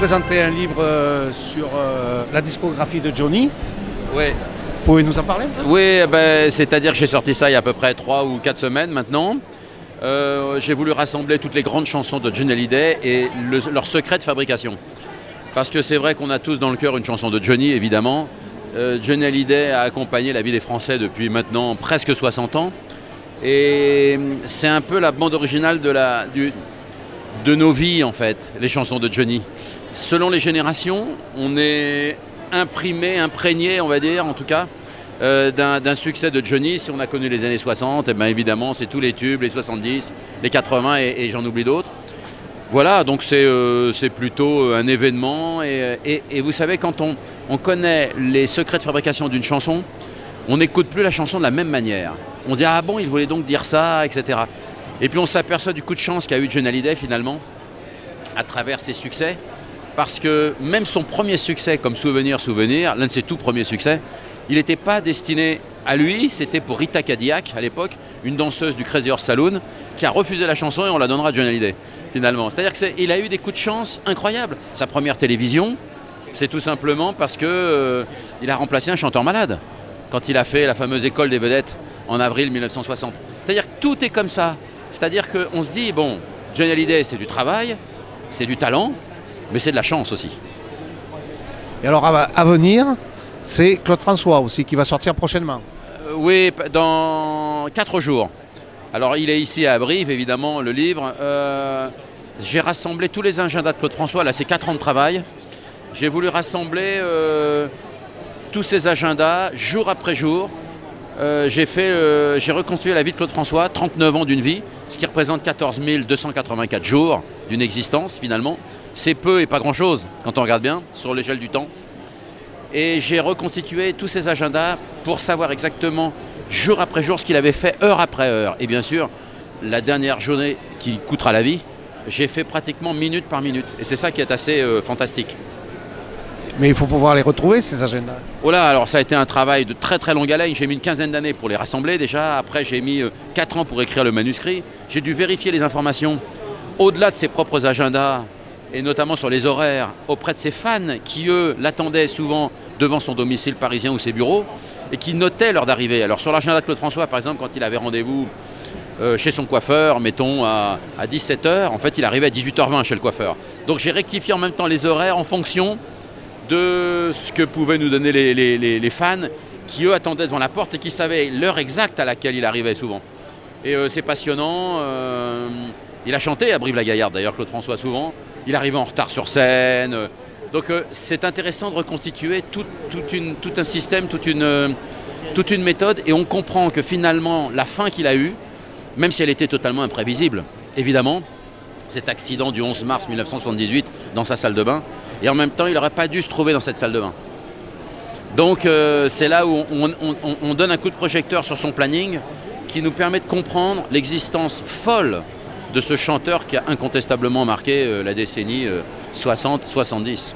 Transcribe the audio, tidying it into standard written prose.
présenter un livre sur la discographie de Johnny. Oui. Pouvez nous en parler? Oui, c'est-à-dire que j'ai sorti ça il y a à peu près 3 ou 4 semaines maintenant. J'ai voulu rassembler toutes les grandes chansons de Johnny Hallyday et leur secret de fabrication. Parce que c'est vrai qu'on a tous dans le cœur une chanson de Johnny, évidemment. Johnny Hallyday a accompagné la vie des Français depuis maintenant presque 60 ans. Et c'est un peu la bande originale de nos vies, en fait, les chansons de Johnny. Selon les générations, on est imprégné, on va dire, en tout cas, d'un succès de Johnny. Si on a connu les années 60, et bien évidemment, c'est tous les tubes, les 70, les 80 et j'en oublie d'autres. Voilà, donc c'est plutôt un événement. Et vous savez, quand on connaît les secrets de fabrication d'une chanson, on n'écoute plus la chanson de la même manière. On dit « Ah bon, il voulait donc dire ça », etc. Et puis on s'aperçoit du coup de chance qu'a eu Johnny Hallyday finalement, à travers ses succès. Parce que même son premier succès comme Souvenir, l'un de ses tout premiers succès, il n'était pas destiné à lui, c'était pour Rita Cadillac à l'époque, une danseuse du Crazy Horse Saloon, qui a refusé la chanson et on la donnera à Johnny Hallyday finalement. C'est-à-dire qu'il a eu des coups de chance incroyables. Sa première télévision, c'est tout simplement parce qu'il a remplacé un chanteur malade quand il a fait la fameuse École des vedettes en avril 1960. C'est-à-dire que tout est comme ça. C'est-à-dire qu'on se dit, bon, Johnny Hallyday, c'est du travail, c'est du talent, mais c'est de la chance aussi. Et alors à venir, c'est Claude François aussi qui va sortir prochainement. Oui, dans 4 jours. Alors il est ici à Brive, évidemment, le livre. J'ai rassemblé tous les agendas de Claude François, là c'est 4 ans de travail. J'ai voulu rassembler tous ces agendas, jour après jour. J'ai reconstruit la vie de Claude François, 39 ans d'une vie, ce qui représente 14 284 jours d'une existence finalement. C'est peu et pas grand-chose quand on regarde bien sur l'échelle du temps. Et j'ai reconstitué tous ces agendas pour savoir exactement jour après jour ce qu'il avait fait heure après heure. Et bien sûr, la dernière journée qui coûtera la vie, j'ai fait pratiquement minute par minute. Et c'est ça qui est assez fantastique. Mais il faut pouvoir les retrouver, ces agendas. Voilà, alors ça a été un travail de très très longue haleine. J'ai mis une quinzaine d'années pour les rassembler déjà. Après, j'ai mis 4 ans pour écrire le manuscrit. J'ai dû vérifier les informations au-delà de ses propres agendas, et notamment sur les horaires, auprès de ses fans qui, eux, l'attendaient souvent devant son domicile parisien ou ses bureaux, et qui notaient l'heure d'arrivée. Alors sur l'agenda de Claude François, par exemple, quand il avait rendez-vous chez son coiffeur, mettons à 17h, en fait, il arrivait à 18h20 chez le coiffeur. Donc j'ai rectifié en même temps les horaires en fonction de ce que pouvaient nous donner les fans qui, eux, attendaient devant la porte et qui savaient l'heure exacte à laquelle il arrivait souvent. Et c'est passionnant. Il a chanté à Brive-la-Gaillarde, d'ailleurs, Claude François, souvent. Il arrivait en retard sur scène. Donc c'est intéressant de reconstituer tout un système, toute une méthode. Et on comprend que finalement, la fin qu'il a eue, même si elle était totalement imprévisible, évidemment, cet accident du 11 mars 1978 dans sa salle de bain, et en même temps, il n'aurait pas dû se trouver dans cette salle de bain. Donc c'est là où on donne un coup de projecteur sur son planning qui nous permet de comprendre l'existence folle de ce chanteur qui a incontestablement marqué la décennie 60-70.